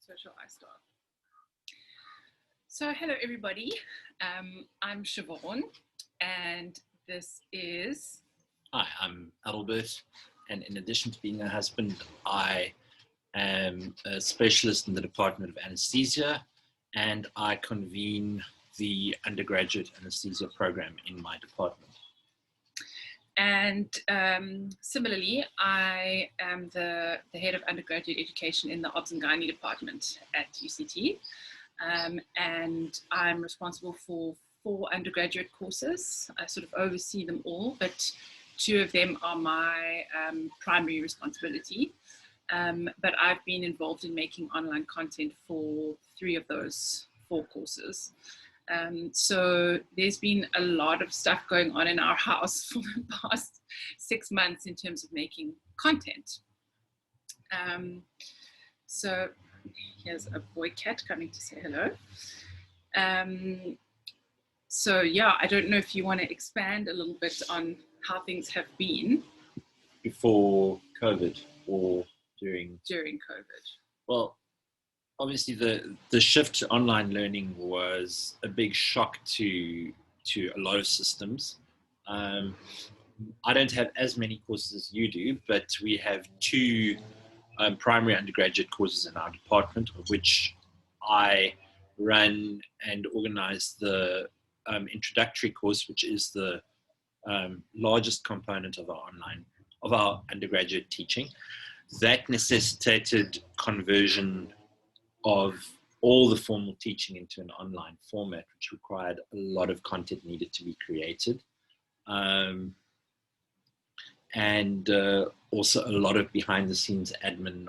So shall I start? So hello everybody, I'm Siobhan and this is... Hi, I'm Albert, and in addition to being a husband, I am a specialist in the Department of Anesthesia, and I convene the undergraduate anesthesia program in my department. And similarly, I am the head of undergraduate education in the Obs and Gynae department at UCT. And I'm responsible for 4 undergraduate courses. I sort of oversee them all, but 2 of them are my primary responsibility. But I've been involved in making online content for 3 of those 4 courses. So there's been a lot of stuff going on in our house for the past 6 months in terms of making content. So here's a boy cat coming to say hello. So yeah, I don't know if you want to expand a little bit on how things have been. Before COVID or during? During COVID. Well, obviously the shift to online learning was a big shock to a lot of systems. I don't have as many courses as you do, but we have 2 primary undergraduate courses in our department, of which I run and organize the introductory course, which is the largest component of our undergraduate teaching. That necessitated conversion of all the formal teaching into an online format, which required a lot of content needed to be created. And also a lot of behind the scenes admin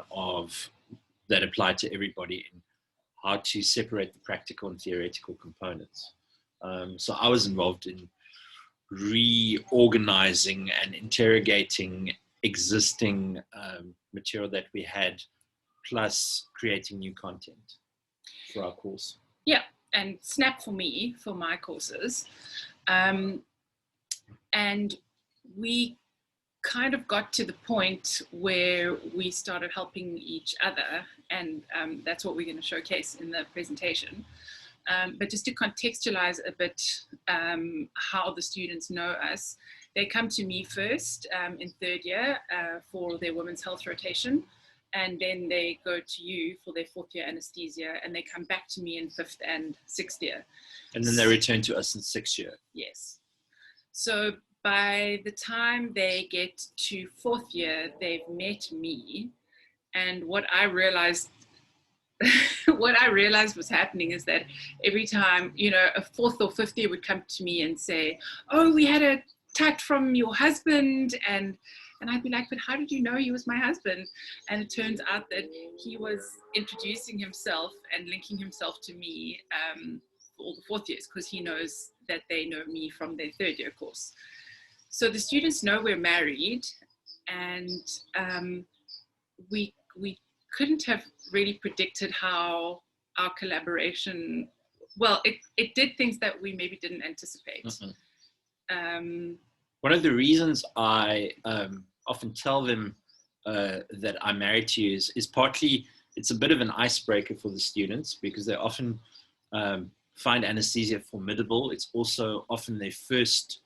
that applied to everybody in how to separate the practical and theoretical components. So I was involved in reorganizing and interrogating existing material that we had, plus creating new content for our course. Yeah, and Snap for me, for my courses. And we kind of got to the point where we started helping each other, and that's what we're going to showcase in the presentation. But just to contextualize a bit how the students know us, they come to me first in 3rd year for their women's health rotation, and then they go to you for their 4th year anesthesia, and they come back to me in 5th and 6th year. And then they return to us in 6th year. Yes. So by the time they get to 4th year, they've met me, and what I realized was happening is that every time, you know, a 4th or 5th year would come to me and say, "Oh, we had a tat from your husband," and I'd be like, "But how did you know he was my husband?" And it turns out that he was introducing himself and linking himself to me for all the 4th years, because he knows that they know me from their 3rd year course. So the students know we're married, and we couldn't have really predicted how our collaboration, well, it did things that we maybe didn't anticipate. Mm-hmm. One of the reasons I often tell them that I'm married to you is partly it's a bit of an icebreaker for the students, because they often find anesthesia formidable. It's also often their first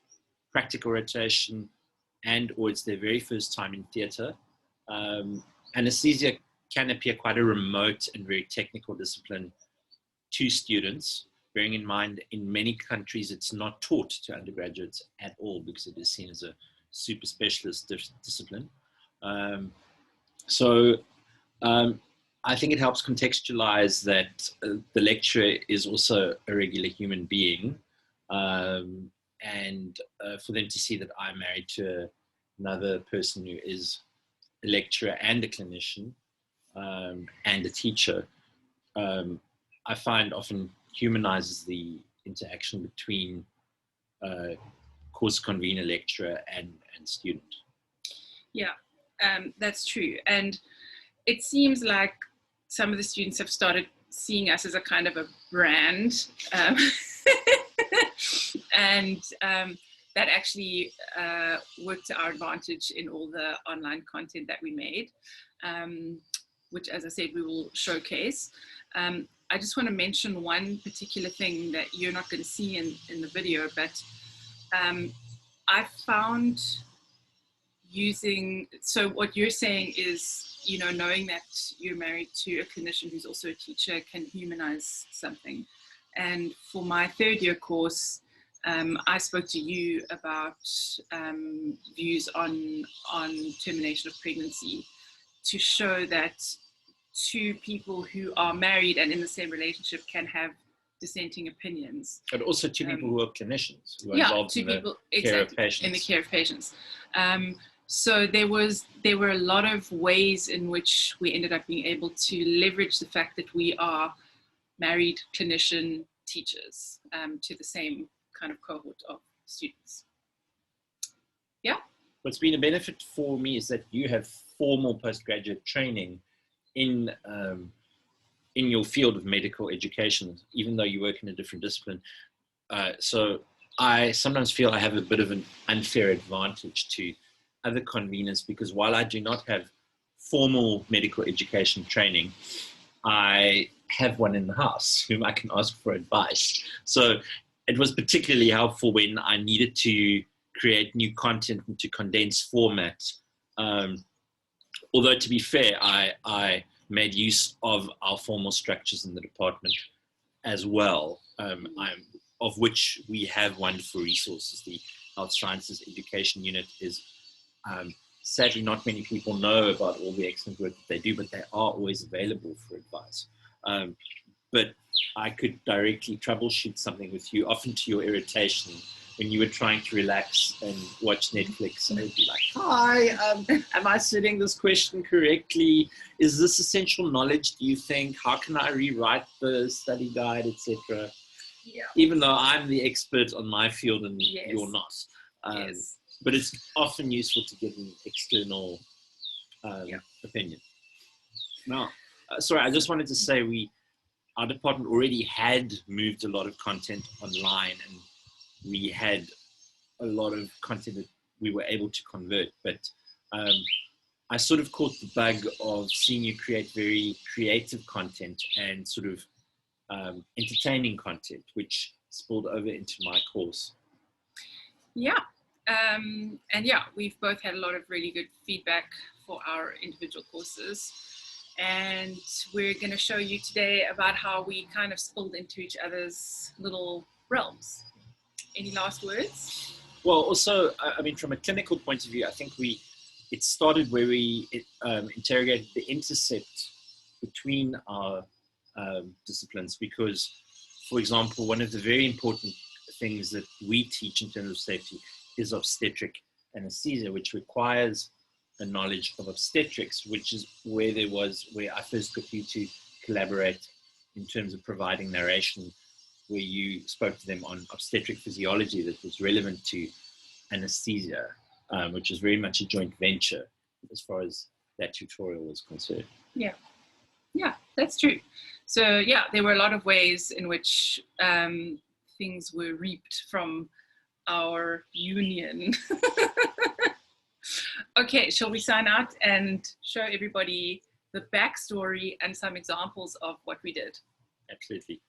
practical rotation, and or it's their very first time in theatre. Anesthesia can appear quite a remote and very technical discipline to students, bearing in mind in many countries it's not taught to undergraduates at all, because it is seen as a super specialist discipline. So I think it helps contextualize that the lecturer is also a regular human being, and for them to see that I'm married to another person who is a lecturer and a clinician and a teacher, I find often humanizes the interaction between course convener, lecturer, and student. Yeah, that's true. And it seems like some of the students have started seeing us as a kind of a brand. And that actually worked to our advantage in all the online content that we made. which, as I said, we will showcase. I just want to mention one particular thing that you're not going to see in the video, but I found so what you're saying is, you know, knowing that you're married to a clinician who's also a teacher can humanize something. And for my third year course, I spoke to you about views on termination of pregnancy, to show that two people who are married and in the same relationship can have dissenting opinions. But also two people who are clinicians, who are Yeah, involved two in people the care of exactly patients. in the care of patients. So there were a lot of ways in which we ended up being able to leverage the fact that we are married clinician teachers to the same kind of cohort of students. Yeah. What's been a benefit for me is that you have formal postgraduate training in your field of medical education, even though you work in a different discipline. So I sometimes feel I have a bit of an unfair advantage to other conveners, because while I do not have formal medical education training, I have one in the house whom I can ask for advice. So it was particularly helpful when I needed to create new content and to condense format. Although, to be fair, I made use of our formal structures in the department as well, of which we have wonderful resources. The Health Sciences Education Unit is, sadly, not many people know about all the excellent work that they do, but they are always available for advice. But I could directly troubleshoot something with you, often to your irritation, when you were trying to relax and watch Netflix. And I'd be like, hi, am I setting this question correctly? Is this essential knowledge, do you think? How can I rewrite the study guide, etc.? Yeah. Even though I'm the expert on my field and Yes. you're not. Yes. But it's often useful to get an external opinion. Now, sorry, I just wanted to say our department already had moved a lot of content online, and we had a lot of content that we were able to convert. But I sort of caught the bug of seeing you create very creative content and sort of entertaining content, which spilled over into my course. Yeah. And yeah, we've both had a lot of really good feedback for our individual courses. And we're going to show you today about how we kind of spilled into each other's little realms. Any last words? Well, also, I mean, from a clinical point of view, I think it started where we interrogated the intercept between our disciplines, because, for example, one of the very important things that we teach in terms of safety is obstetric anesthesia, which requires a knowledge of obstetrics, which is where I first got you to collaborate in terms of providing narration, where you spoke to them on obstetric physiology that was relevant to anesthesia, which is very much a joint venture as far as that tutorial was concerned. Yeah, that's true. So yeah, there were a lot of ways in which things were reaped from our union. Okay, shall we sign out and show everybody the backstory and some examples of what we did? Absolutely.